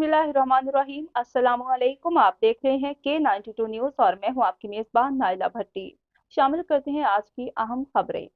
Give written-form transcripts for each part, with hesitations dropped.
बिस्मिल्लाहिर्रहमानिर्रहीम। अस्सलामुअलैकुम। आप देख रहे हैं K92 न्यूज़ और मैं हूं आपकी मेज़बान नाइला भट्टी। शामिल करते हैं आज की अहम खबरें।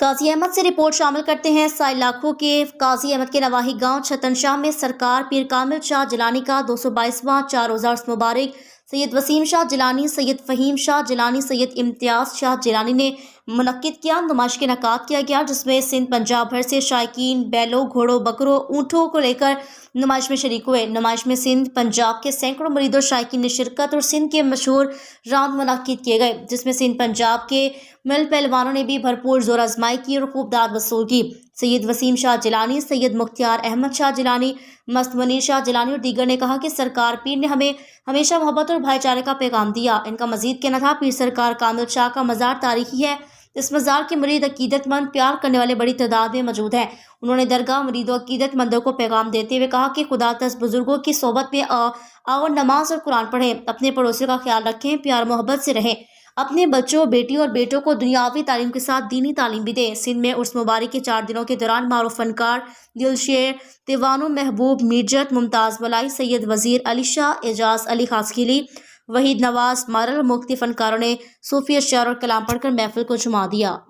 काजी अहमद से रिपोर्ट शामिल करते हैं। साइलाखों के काजी अहमद के नवाही गांव छतनशाह में सरकार पीर कामिल शाह जिलानी का 222वां 4 रोज़ा उर्स मुबारक सैयद वसीम शाह जिलानी, सैयद फ़हीम शाह जिलानी, सैयद इम्तियाज़ शाह जिलानी ने मुनक्किद किया। नुमाइश का इनेकाद किया गया जिसमें सिंध पंजाब भर से शायकीन बैलों, घोड़ों, बकरों, ऊँटों को लेकर नुमाइश में शरीक हुए। नुमाइश में सिंध पंजाब के सैकड़ों मरीद और शायकीन ने शिरकत और सिंध के मशहूर राउंड मुनक्किद किए गए जिसमें सिंध पंजाब के मिल पहलवानों ने भी भरपूर जोर आजमाई की और खूब दाद वसूल की। सैयद वसीम शाह जिलानी, सैयद मुख्तियार अहमद शाह जिलानी, मस्त मनीर शाह जिलानी और दीगर ने कहा कि सरकार पीर ने हमें हमेशा मोहब्बत और भाईचारे का पैगाम दिया। इनका मजीद कहना था पीर सरकार कामिल शाह का मज़ार तारीखी है। इस मज़ार के मुरीद अकीदतमंद प्यार करने वाले बड़ी तादाद में मौजूद हैं। उन्होंने दरगाह मुरीदों अकीदतमंदों को पैगाम देते हुए कहा कि खुदा तस बुजुर्गों की सोबत में आओ, नमाज और कुरान पढ़ें, अपने पड़ोसियों का ख्याल रखें, प्यार मोहब्बत से रहें, अपने बच्चों, बेटियों और बेटों को दुनियावी तालीम के साथ दीनी तालीम भी दें। सिंध में उर्स मुबारक के 4 दिनों के दौरान मारूफ फनकार दिलशेर तिवानो, महबूब मीरजत, मुमताज़ वलाई, सैयद वजीर अली शाह, एजाज अली खासखीली, वहीद नवाज, मारल मुख्तलिफ फनकारों ने सूफी अशआर और कलाम पढ़कर महफिल को जुमा दिया।